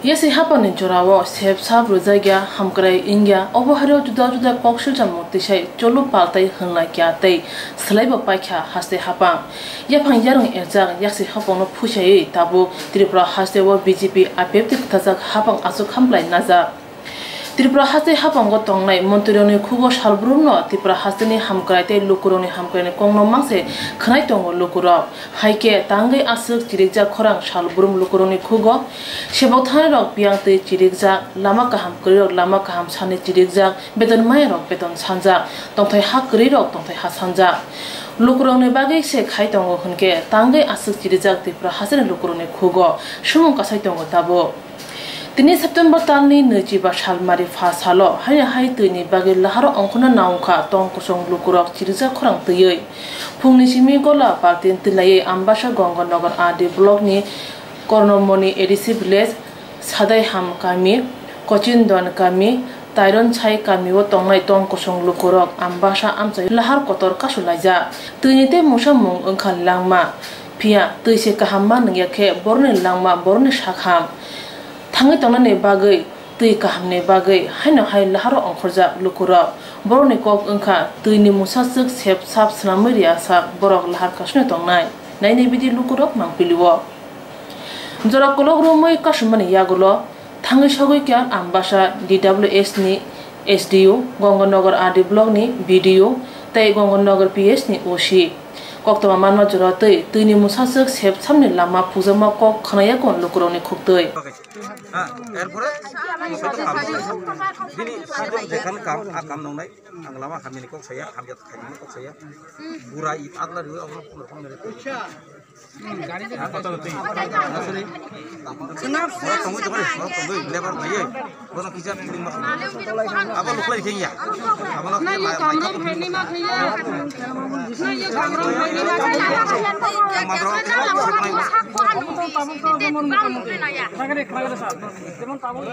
Yes, it happened in Jorawa, Seb Sab Rosagia, Hamkray, India, Overharo to the Coxil and Motisha, Jolo Paltai, Hunlakia, they, Slave of Paika, has the Hapan. Yapan Yarong Erzak, Yasi Hapon, Pusha, Tabu, Tripura has the word BGP, a peptic Tazak Hapan as a complaint Naza. Tripura has the Hapan got on like Monteroni Kugo Shalbruno, Tripura has the Hamkrate, Lukuroni Hamkane, Kongo Mase, Kanaitong Lukura, Haike, Tange Asuk, Chirigza Korang, Shalbrum Lukuroni Kugo, Shebotan Piante Chirigza, Lamaka Hamkuri, Lamaka Hamsani Chirigza, Beton Mayer, Beton Sanza, don't I have Gridok, don't I have Sanza. Lukuroni Bagay se Kaitong Hunke, Tange Asuk Chirigza, Tripura has a Lukuroni Kugo, Shumka Saitong Tabo. Tini September tani Najiba Shalmari Fasalo, Haya Haitini Bagay Laharo Onkuna Nauka, Ton Kosong Lukurok, Chiriza Korang Tui. Punishimi Gola, Partin Tilaye, Ambasha Gongo Nogar Adi Blogni, Kornomoni Edisi Village, Sadai Ham Kami, Cochin Don Kami, Tyron Chai Kami, Tongai Ton Kosong Lukurok, Ambasha Amsa Lahar Kotor Kasulaja, Tunite Mushamung Unkan Langma, Pia, Tuise Kahaman Yake, Borne Langma, Borne Shakham. Tangi tonane bagay, tui kahamne bagay, haino hai laharo angkorja lukura, borone kok engka tui ni musasuk sep sap slamuri asa borok lahar kasne tongnai, naine bidi lukurok mangpiliwo. Jora kolok rumoi kasumani yagulo, tangi shogoi kyan ambasha DWS ni SDU, Gongonogar Adi Blog ni BDU, tai Gongonogar PS ni OSI. Kok tama manwa jora tui ni musasuk sep samne lama puzama kok khanaya kon lukuroni khuktai. এরপরে দিনে যেখানে কাম নংনাই আংলামা Khamenei cock সাইয়া হামিয়াত খাইনি cock সাইয়া বুড়া ই আদলা রুই আমরা পুরো ফোন মেরে গাড়ি যে কত তুই আসলে না ফোন তো করে ফোন তো লেবার ভাইয়ে কোন কিছা ফিলিং মা আবার লোকলাই খেইয়া আবার না ইয়ে কামরম ফেনি মা খেইয়া না ইয়ে কামরম ফেনি মা খেইয়া মাত্র খাগরে খাগরে সাহেব যেমন তাবল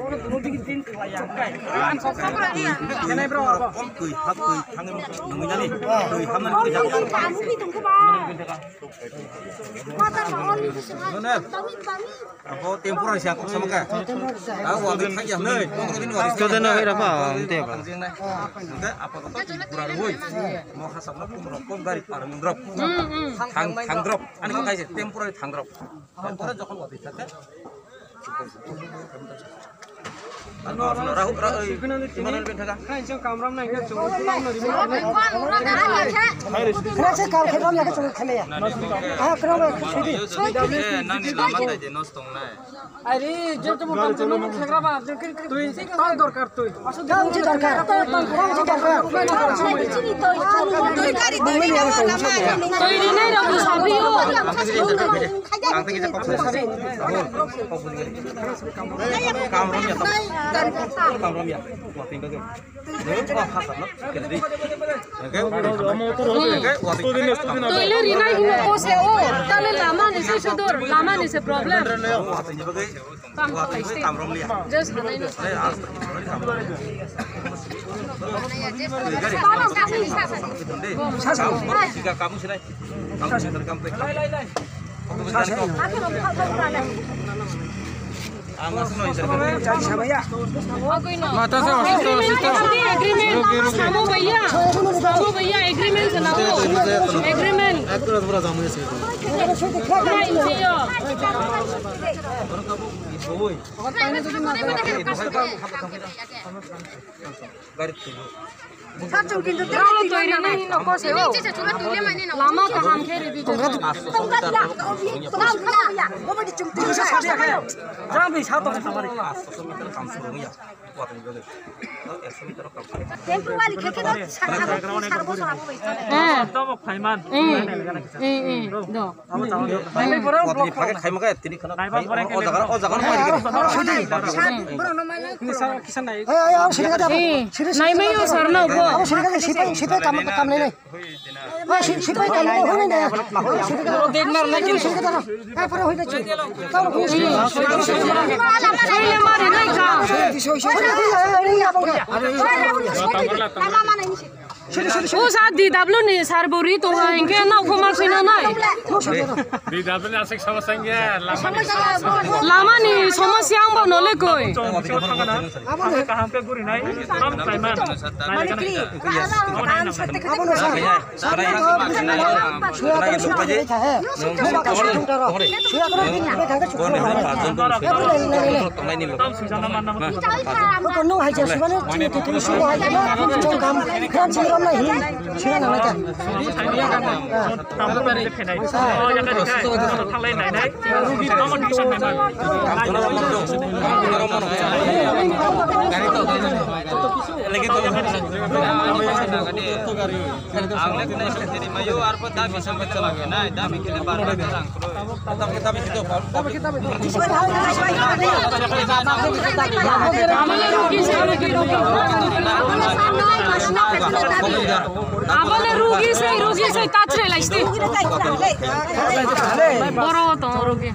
ওর দুটি দিন খাইয়া গায় আন সব করে কেনে ব্রো কম কই হাত কই থাঙ্গে নমিনানি কই হামনা কই যা কামুকি তংকো বা মাতা অন নে আবো টেম্পোরারি সা কম সমকা আ ওয়াবে খাইয়া नै কোন ওয়ারি স্টুডেন্ট হই রাবা তে বা তে আপা তো পুরা রই মো হাসাবনা কম গাড়ি পার মুদ্রপ থাংদ্রপ আনি কো খাইছে টেম্পোরারি থাংদ্রপ তারপরে যখন ওয়াদি থাকে রাহু ইমানুল বিন থাকা খাই যে কামরাম নাই গে চুল খাইছে কাল খেলাম লাগে চুল খেলে হ্যাঁ করব নানি লামা তাই যে নষ্ট নাই আরে যে তো কাম চলো মু খেগরা বা তুই তাই দরকার তুই কাম কি দরকার তুই গাড়ি তুই লামা তুই নাই রাখু সাবিও কাম থেকে যে কক্স কামরাম ya কামরাম ya ওয়াতি বাগে ও হাসাব না কেদি ওকে মোটর হবে স্টুডেন্ট তোইলে রিনাই হিনো কোসে ও তালে লামা নিসে সুদর লামা নিসে প্রবলেম ওয়াতি বাগে ওয়াতি কামরাম লিয়া জাস্ট হানাই না আরে আজ তক কাম সিলাই কাম पे माता से भैया एग्रीमेंट सुनाओ एग्रीमेंट 사촌 근데 때문에 또이리는 넣고세요. 라마 가함 캐리비 동가야. 뭐지 좀 뜨셔 사세요. 장비 사도 사버리. 감수로야. 와도 이거. 템포 वाली खेके도 사고서 하고 있잖아요. 네. 또 파이만. 너. 아무 자원. 아니 버려 어디 파게 खाइमगा एत्तिनि खाना ओ जगन मारि नि सर किसान नाइ नाइ मै यो सर न हो अब सिपै काम नै नै सिपै काम हो नै देखनार नै किन ए पर होइन छु काम ए मारे नै का दिसो ও সার দি দাবলো নি সার বরি তো ইনকে নাও খমার সিনা নাই di dapat asik sama sangnya Lama নি সমস্যা আম নলে কই hampir gurih naik am Sulaiman rugi say tatre laiste boro to rugi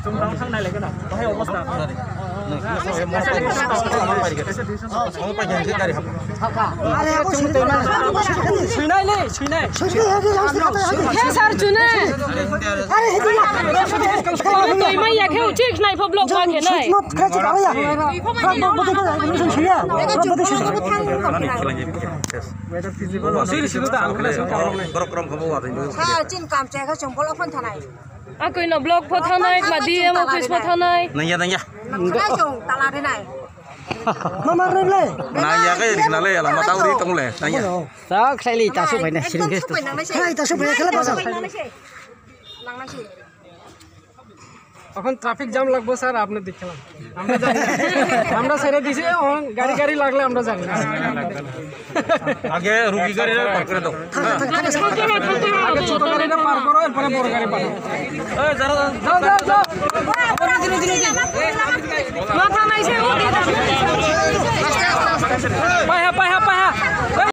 he sar chune toi mai ya kheu chik nai pho block wa khe nai chin kam che ga chong bol phon thanai a koi no block pho thanai ma di em office pho thanai nanya na chong tala de nai mama rele nanya cái gì nào lấy là mà tao đi tông lệ nanya sao khai li ta số phải này xin cái khai ta số phải cái là bao giờ এখন traffic jam লাগবো sir আপনি দেখলাম আমরা জানি আমরা ছেড়ে দিছি গাড়ি গাড়ি লাগলে আমরা জানি আগে রুগী গাড়িটা পার করে দাও আগে ছোট গাড়িটা পার করো এরপরে বড় গাড়ি পাঠাও এই যাও মাথা নাই সে ও